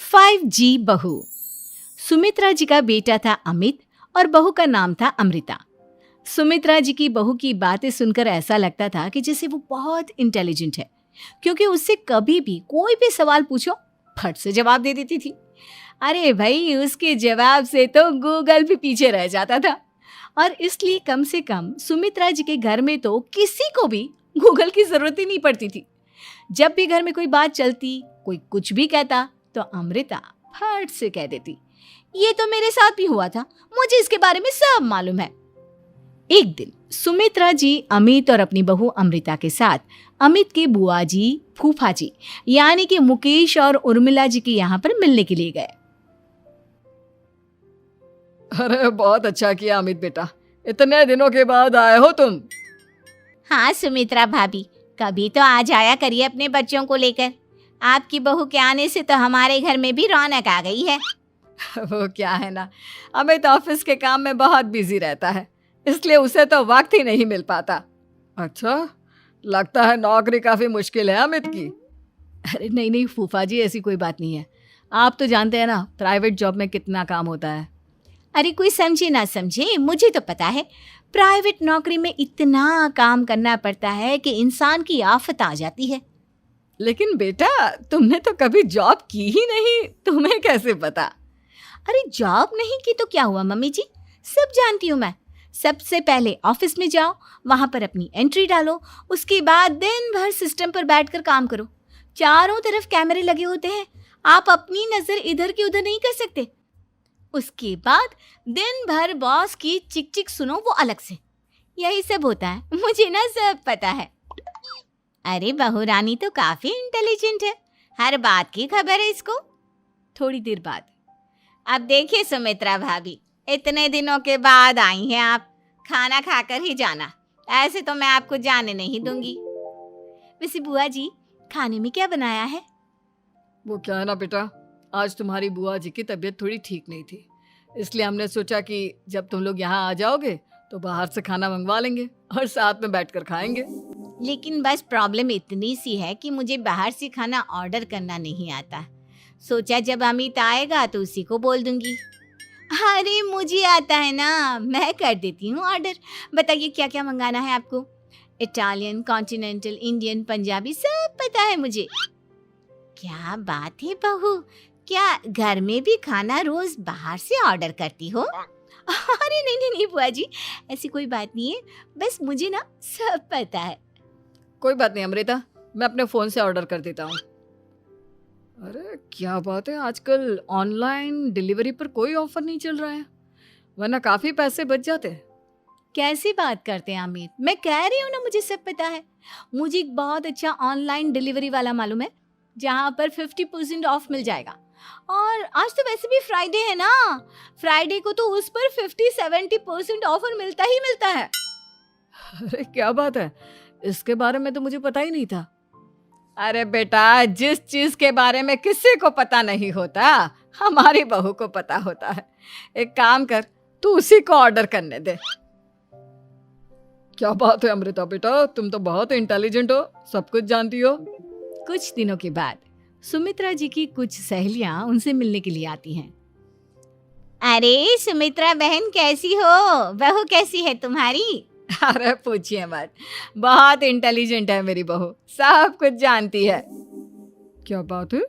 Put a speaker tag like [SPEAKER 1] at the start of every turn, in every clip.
[SPEAKER 1] 5G बहू। सुमित्रा जी का बेटा था अमित और बहू का नाम था अमृता। सुमित्रा जी की बहू की बातें सुनकर ऐसा लगता था कि जैसे वो बहुत इंटेलिजेंट है, क्योंकि उससे कभी भी कोई भी सवाल पूछो फट से जवाब दे देती थी। अरे भाई, उसके जवाब से तो गूगल भी पीछे रह जाता था। और इसलिए कम से कम सुमित्रा जी के घर में तो किसी को भी गूगल की जरूरत ही नहीं पड़ती थी। जब भी घर में कोई बात चलती, कोई कुछ भी कहता, तो अमृता फट से कह देती, ये तो मेरे साथ भी हुआ था, मुझे इसके बारे में सब मालूम है। एक दिन सुमित्रा जी अमित और अपनी बहू अमृता के साथ अमित के बुआ जी, फूफा जी यानी कि मुकेश और उर्मिला जी के यहाँ पर मिलने के लिए गए।
[SPEAKER 2] अरे बहुत अच्छा किया अमित बेटा, इतने दिनों के बाद आए हो तुम।
[SPEAKER 3] हाँ सुमित्रा भाभी, कभी तो आ जाया करिए अपने बच्चों को लेकर। आपकी बहू के आने से तो हमारे घर में भी रौनक आ गई है।
[SPEAKER 2] वो क्या है ना, अमित ऑफिस के काम में बहुत बिजी रहता है, इसलिए उसे तो वक्त ही नहीं मिल पाता। अच्छा, लगता है नौकरी काफी मुश्किल है अमित की।
[SPEAKER 1] अरे नहीं फूफा जी, ऐसी कोई बात नहीं है। आप तो जानते हैं ना प्राइवेट जॉब में कितना काम होता है।
[SPEAKER 3] अरे कोई समझे ना समझे, मुझे तो पता है प्राइवेट नौकरी में इतना काम करना पड़ता है कि इंसान की आफत आ जाती है।
[SPEAKER 2] लेकिन बेटा, तुमने तो कभी जॉब की ही नहीं, तुम्हें कैसे पता?
[SPEAKER 3] अरे जॉब नहीं की तो क्या हुआ मम्मी जी, सब जानती हूँ मैं। सबसे पहले ऑफिस में जाओ, वहां पर अपनी एंट्री डालो, उसके बाद दिन भर सिस्टम पर बैठकर काम करो। चारों तरफ कैमरे लगे होते हैं, आप अपनी नजर इधर की उधर नहीं कर सकते। उसके बाद दिन भर बॉस की चिक चिक सुनो, वो अलग से। यही सब होता है, मुझे ना सब पता है। अरे बहू रानी तो काफी इंटेलिजेंट है, हर बात की खबर है इसको।
[SPEAKER 1] थोड़ी देर बाद,
[SPEAKER 3] अब देखिए सुमित्रा भाभी, इतने दिनों के बाद आई हैं आप, खाना खाकर ही जाना, ऐसे तो मैं आपको जाने नहीं दूंगी।
[SPEAKER 1] वैसे बुआ जी, खाने में क्या बनाया है?
[SPEAKER 2] वो क्या है ना बेटा, आज तुम्हारी बुआ जी की तबीयत थोड़ी ठीक नहीं थी, इसलिए हमने सोचा कि जब तुम लोग यहाँ आ जाओगे तो बाहर से खाना मंगवा लेंगे और साथ में बैठकर खाएंगे।
[SPEAKER 3] लेकिन बस प्रॉब्लम इतनी सी है कि मुझे बाहर से खाना ऑर्डर करना नहीं आता। सोचा जब अमित आएगा तो उसी को बोल दूंगी। अरे मुझे आता है ना, मैं कर देती हूँ ऑर्डर। बताइए क्या क्या मंगाना है आपको? इटालियन, कॉन्टिनेंटल, इंडियन, पंजाबी, सब पता है मुझे। क्या बात है बहू, क्या घर में भी खाना रोज बाहर से ऑर्डर करती हो?
[SPEAKER 1] अरे नहीं बुआ जी, ऐसी कोई बात नहीं है, बस मुझे ना सब पता है।
[SPEAKER 2] कोई बात नहीं अमृता, मैं अपने फोन से ऑर्डर कर देता हूँ। अरे क्या बात है, आजकल ऑनलाइन डिलीवरी पर कोई ऑफर नहीं चल रहा है, वरना काफी पैसे बच जाते हैं।
[SPEAKER 1] कैसी बात करते हैं अमित, मैं कह रही हूँ ना मुझे सब पता है। मुझे एक बहुत अच्छा ऑनलाइन डिलीवरी वाला मालूम है, जहाँ पर 50% ऑफ मिल जाएगा। और आज तो वैसे भी फ्राइडे है ना, फ्राइडे को तो उस पर 50-70% ऑफर मिलता ही मिलता है।
[SPEAKER 2] अरे क्या बात है, इसके बारे में तो मुझे पता ही नहीं था। अरे बेटा, जिस चीज के बारे में किसी को पता नहीं होता, हमारी बहू को पता होता है। एक काम कर, तू उसी को ऑर्डर करने दे। क्या बात है अमृता बेटा, तुम तो बहुत इंटेलिजेंट हो, सब कुछ जानती हो।
[SPEAKER 1] कुछ दिनों के बाद सुमित्रा जी की कुछ सहेलियां उनसे मिलने के लिए आती हैं।
[SPEAKER 3] अरे सुमित्रा बहन कैसी हो, बहू कैसी है तुम्हारी?
[SPEAKER 2] अरे पूछिए मत, बहुत इंटेलिजेंट है मेरी बहू, सब कुछ जानती है। क्या बात है,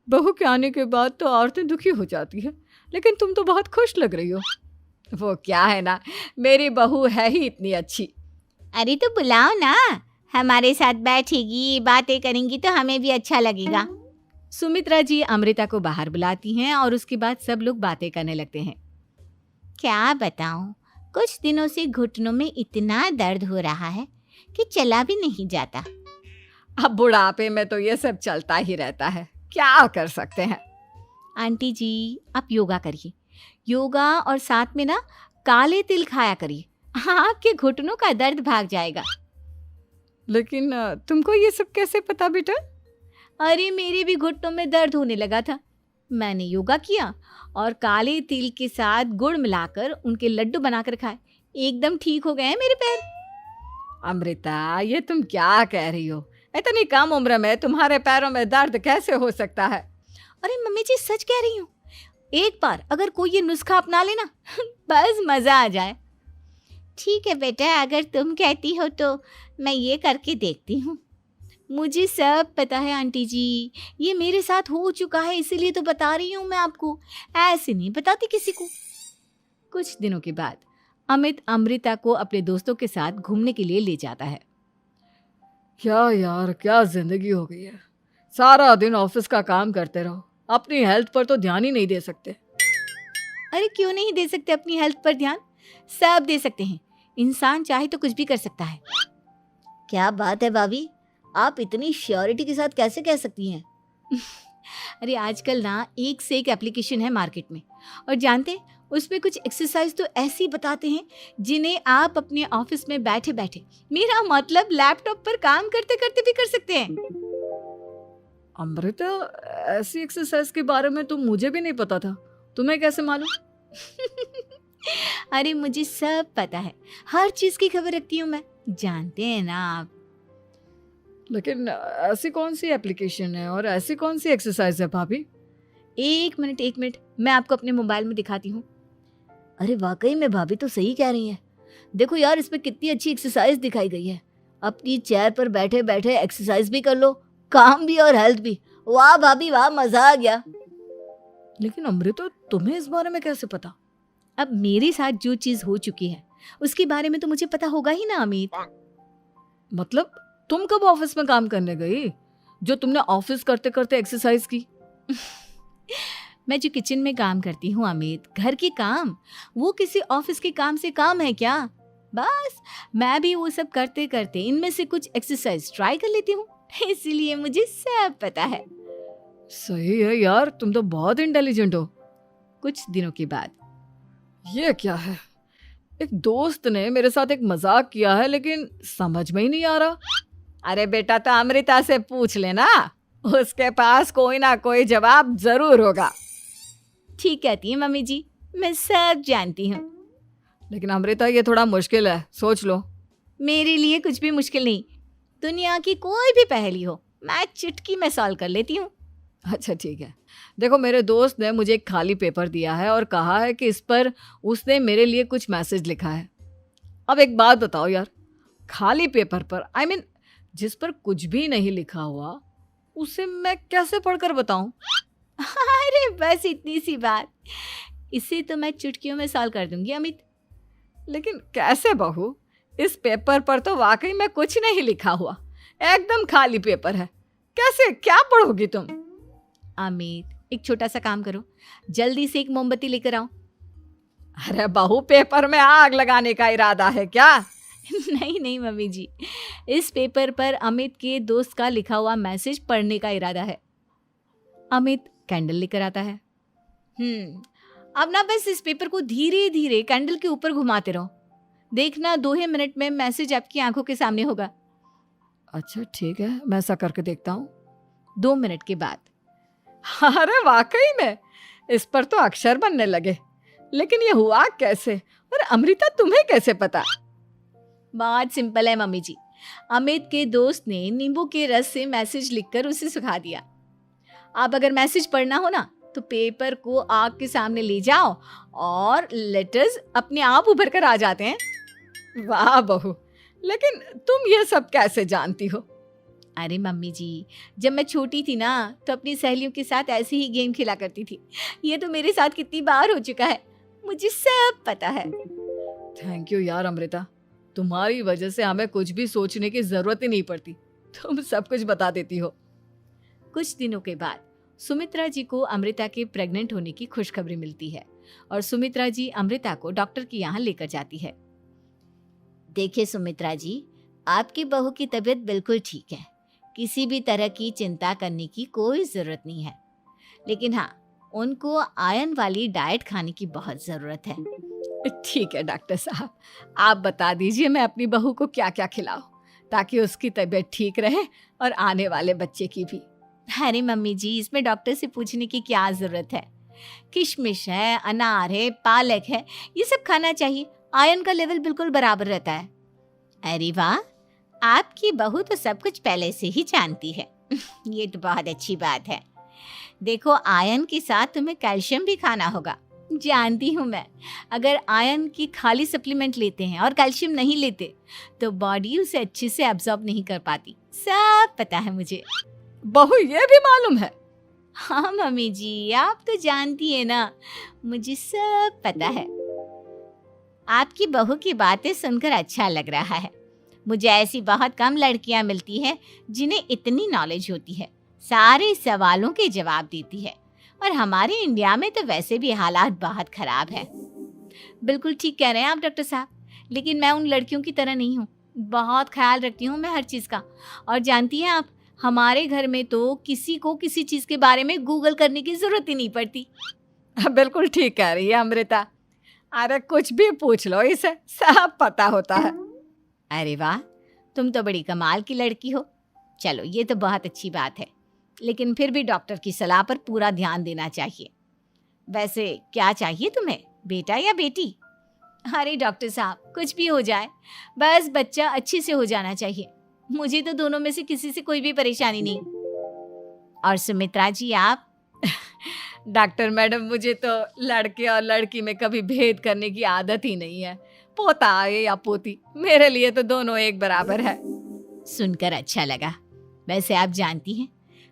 [SPEAKER 2] बहू के आने के बाद तो औरतें दुखी हो जाती है, लेकिन तुम तो बहुत खुश लग रही हो। वो क्या है ना, मेरी बहू है ही इतनी अच्छी।
[SPEAKER 3] अरे तो बुलाओ ना, हमारे साथ बैठेगी, बातें करेंगी तो हमें भी अच्छा लगेगा।
[SPEAKER 1] सुमित्रा जी अमृता को बाहर बुलाती हैं और उसके बाद सब लोग बातें करने लगते हैं।
[SPEAKER 3] क्या बताऊं, कुछ दिनों से घुटनों में इतना दर्द हो रहा है कि चला भी नहीं जाता।
[SPEAKER 2] अब बुढ़ापे में तो ये सब चलता ही रहता है, क्या कर सकते हैं।
[SPEAKER 1] आंटी जी, आप योगा करिए, योगा और साथ में ना काले तिल खाया करिए, आपके घुटनों का दर्द भाग जाएगा।
[SPEAKER 2] लेकिन तुमको ये सब कैसे पता बेटा?
[SPEAKER 1] अरे मेरे भी घुटनों में दर्द होने लगा था, मैंने योगा किया और काले तिल के साथ गुड़ मिलाकर उनके लड्डू बनाकर खाए, एकदम ठीक हो गए हैं मेरे पैर।
[SPEAKER 2] अमृता, ये तुम क्या कह रही हो? इतनी कम उम्र में तुम्हारे पैरों में दर्द कैसे हो सकता है?
[SPEAKER 3] अरे मम्मी जी सच कह रही हूँ, एक बार अगर कोई ये नुस्खा अपना लेना बस मज़ा आ जाए। ठीक है बेटा, अगर तुम कहती हो तो मैं ये करके देखती हूँ। मुझे सब पता है आंटी जी, ये मेरे साथ हो चुका है, इसीलिए तो बता रही हूँ मैं आपको, ऐसे नहीं बताती किसी को।
[SPEAKER 1] कुछ दिनों के बाद अमित अमृता को अपने दोस्तों के साथ घूमने के लिए ले जाता है।
[SPEAKER 2] क्या यार, क्या जिंदगी हो गई है। सारा दिन ऑफिस का काम करते रहो, अपनी हेल्थ पर तो ध्यान ही नहीं दे सकते।
[SPEAKER 1] अरे क्यों नहीं दे सकते अपनी हेल्थ पर ध्यान? सब दे सकते हैं, इंसान चाहे तो कुछ भी कर सकता है।
[SPEAKER 3] क्या बात है भाभी, आप इतनी श्योरिटी के साथ कैसे कह सकती हैं?
[SPEAKER 1] अरे आजकल ना एक से एक एप्लीकेशन है मार्केट में, और जानते हैं उसमें कुछ एक्सरसाइज तो ऐसी बताते हैं जिन्हें आप अपने ऑफिस में बैठे बैठे, मेरा मतलब लैपटॉप पर काम करते करते भी कर सकते हैं।
[SPEAKER 2] अमृता, ऐसी एक्सरसाइज के बारे में तो मुझे भी नहीं पता था, तुम्हें कैसे मालूम?
[SPEAKER 1] अरे मुझे सब पता है, हर चीज की खबर रखती हूँ मैं, जानते हैं ना आप।
[SPEAKER 2] लेकिन ऐसी कौन सी एप्लीकेशन है और ऐसी कौन सी एक्सरसाइज है भाभी?
[SPEAKER 1] एक मिनट, मैं आपको अपने मोबाइल में दिखाती हूँ।
[SPEAKER 3] अरे वाकई में भाभी तो सही कह रही हैं। देखो यार, इसमें कितनी अच्छी एक्सरसाइज दिखाई गई है। अपनी चेयर पर बैठे बैठे एक्सरसाइज भी कर लो, काम भी और हेल्थ भी। वाह भाभी वाह, मजा आ गया।
[SPEAKER 2] लेकिन अमृता, तुम्हें इस बारे में कैसे पता?
[SPEAKER 1] अब मेरे साथ जो चीज हो चुकी है उसके बारे में तो मुझे पता होगा ही ना अमित।
[SPEAKER 2] मतलब तुम कब ऑफिस में काम करने गई जो तुमने ऑफिस करते करते एक्सरसाइज की?
[SPEAKER 1] मैं जो किचन में काम करती हूँ अमित, घर के काम, वो किसी ऑफिस के काम से काम है क्या? बस मैं भी वो सब करते करते इनमें से कुछ एक्सरसाइज ट्राई कर लेती हूँ, इसीलिए मुझे सब पता है।
[SPEAKER 2] सही है यार, तुम तो बहुत इंटेलिजेंट हो।
[SPEAKER 1] कुछ दिनों के बाद
[SPEAKER 2] ये क्या है? एक दोस्त ने मेरे साथ एक मजाक किया है, लेकिन समझ में ही नहीं आ रहा।
[SPEAKER 1] अरे बेटा, तो अमृता से पूछ लेना, उसके पास कोई ना कोई जवाब जरूर होगा। ठीक कहती है मम्मी जी, मैं सब जानती हूँ।
[SPEAKER 2] लेकिन अमृता, ये थोड़ा मुश्किल है, सोच लो।
[SPEAKER 1] मेरे लिए कुछ भी मुश्किल नहीं, दुनिया की कोई भी पहेली हो मैं चुटकी में सॉल्व कर लेती हूँ।
[SPEAKER 2] अच्छा ठीक है, देखो मेरे दोस्त ने मुझे एक खाली पेपर दिया है और कहा है कि इस पर उसने मेरे लिए कुछ मैसेज लिखा है। अब एक बात बताओ यार, खाली पेपर पर, आई मीन जिस पर कुछ भी नहीं लिखा हुआ, उसे मैं कैसे पढ़कर बताऊं?
[SPEAKER 1] अरे बस इतनी सी बात, इसे तो मैं चुटकियों में सॉल्व कर दूंगी अमित।
[SPEAKER 2] लेकिन कैसे बहू? इस पेपर पर तो वाकई में कुछ नहीं लिखा हुआ, एकदम खाली पेपर है, कैसे, क्या पढ़ोगी तुम?
[SPEAKER 1] अमित, एक छोटा सा काम करो, जल्दी से एक मोमबत्ती लेकर आओ।
[SPEAKER 2] अरे बहू, पेपर में आग लगाने का इरादा है क्या?
[SPEAKER 1] नहीं मम्मी जी, इस पेपर पर अमित के दोस्त का लिखा हुआ मैसेज पढ़ने का इरादा है। अमित कैंडल लेकर आता है। अब ना बस इस पेपर को धीरे धीरे कैंडल के ऊपर घुमाते रहो, देखना 2 ही मिनट में मैसेज आपकी आंखों के सामने होगा।
[SPEAKER 2] अच्छा ठीक है, मैं ऐसा करके देखता हूँ।
[SPEAKER 1] 2 मिनट के बाद,
[SPEAKER 2] अरे वाकई में इस पर तो अक्षर बनने लगे, लेकिन ये हुआ कैसे? और अमृता, तुम्हें कैसे पता?
[SPEAKER 1] बहुत सिंपल है मम्मी जी, अमित के दोस्त ने नींबू के रस से मैसेज लिखकर उसे सुखा दिया। अब अगर मैसेज पढ़ना हो ना तो पेपर को आग के सामने ले जाओ और लेटर्स अपने आप उभर कर आ जाते हैं।
[SPEAKER 2] वाह बहू, लेकिन तुम ये सब कैसे जानती हो?
[SPEAKER 1] अरे मम्मी जी, जब मैं छोटी थी ना तो अपनी सहेलियों के साथ ऐसे ही गेम खेला करती थी। ये तो मेरे साथ कितनी बार हो चुका है, मुझे सब पता है।
[SPEAKER 2] थैंक यू यार अमृता, तुम्हारी वजह से हमें कुछ भी सोचने की जरूरत ही नहीं पड़ती, तुम सब कुछ बता देती हो।
[SPEAKER 1] कुछ दिनों के बाद सुमित्रा जी को अमृता के प्रेग्नेंट होने की खुशखबरी मिलती है और सुमित्रा जी अमृता को डॉक्टर के यहाँ लेकर जाती है।
[SPEAKER 3] देखिए सुमित्रा जी, आपकी बहू की तबीयत बिल्कुल ठीक है, किसी भी तरह की चिंता करने की कोई ज़रूरत नहीं है। लेकिन हाँ, उनको आयरन वाली डाइट खाने की बहुत ज़रूरत है।
[SPEAKER 2] ठीक है डॉक्टर साहब, आप बता दीजिए मैं अपनी बहू को क्या क्या खिलाऊं ताकि उसकी तबीयत ठीक रहे और आने वाले बच्चे की भी।
[SPEAKER 1] अरे मम्मी जी, इसमें डॉक्टर से पूछने की क्या ज़रूरत है? किशमिश है, अनार है, पालक है, ये सब खाना चाहिए, आयरन का लेवल बिल्कुल बराबर रहता है।
[SPEAKER 3] अरे वाह, आपकी बहू तो सब कुछ पहले से ही जानती है। ये तो बहुत अच्छी बात है। देखो, आयरन के साथ तुम्हें कैल्शियम भी खाना होगा। जानती हूँ मैं, अगर आयरन की खाली सप्लीमेंट लेते हैं और कैल्शियम नहीं लेते तो बॉडी उसे अच्छे से एब्जॉर्ब नहीं कर पाती। सब पता है मुझे।
[SPEAKER 2] बहू ये भी मालूम है?
[SPEAKER 3] हाँ मम्मी जी, आप तो जानती है ना, मुझे सब पता है। आपकी बहू की बातें सुनकर अच्छा लग रहा है। मुझे ऐसी बहुत कम लड़कियां मिलती हैं जिन्हें इतनी नॉलेज होती है, सारे सवालों के जवाब देती है। और हमारे इंडिया में तो वैसे भी हालात बहुत खराब है। बिल्कुल ठीक कह रहे हैं आप डॉक्टर साहब, लेकिन मैं उन लड़कियों की तरह नहीं हूँ। बहुत ख्याल रखती हूँ मैं हर चीज़ का। और जानती हैं आप, हमारे घर में तो किसी को किसी चीज़ के बारे में गूगल करने की ज़रूरत ही नहीं पड़ती।
[SPEAKER 2] बिल्कुल ठीक कह रही है अमृता। अरे कुछ भी पूछ लो इसे, सब पता होता है।
[SPEAKER 3] अरे वाह, तुम तो बड़ी कमाल की लड़की हो। चलो, ये तो बहुत अच्छी बात है, लेकिन फिर भी डॉक्टर की सलाह पर पूरा ध्यान देना चाहिए। वैसे क्या चाहिए तुम्हें, बेटा या बेटी? अरे डॉक्टर साहब, कुछ भी हो जाए, बस बच्चा अच्छे से हो जाना चाहिए। मुझे तो दोनों में से किसी से कोई भी परेशानी नहीं। और सुमित्रा जी, आप?
[SPEAKER 2] डॉक्टर मैडम, मुझे तो लड़के और लड़की में कभी भेद करने की आदत ही नहीं है। पोता आए या पोती, मेरे लिए तो दोनों एक बराबर है।
[SPEAKER 3] सुनकर अच्छा लगा। वैसे आप जानती हैं,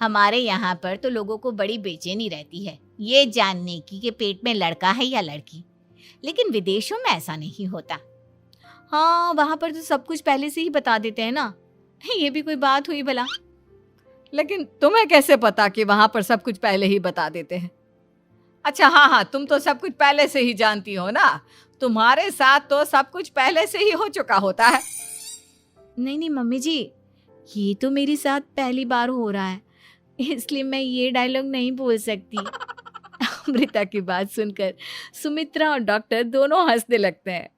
[SPEAKER 3] हमारे यहाँ पर तो लोगों को बड़ी बेचैनी रहती है ये जानने की कि पेट में लड़का है या लड़की, लेकिन विदेशों में ऐसा नहीं होता।
[SPEAKER 1] हाँ, वहाँ पर तो सब कुछ पहले से ही बता देते हैं ना। ये भी कोई बात हुई भला?
[SPEAKER 2] लेकिन तुम्हें कैसे पता कि वहां पर सब कुछ पहले ही बता देते हैं? अच्छा हाँ, तुम तो सब कुछ पहले से ही जानती हो ना। तुम्हारे साथ तो सब कुछ पहले से ही हो चुका होता है।
[SPEAKER 1] नहीं मम्मी जी, ये तो मेरे साथ पहली बार हो रहा है, इसलिए मैं ये डायलॉग नहीं बोल सकती। अमृता की बात सुनकर सुमित्रा और डॉक्टर दोनों हंसने लगते हैं।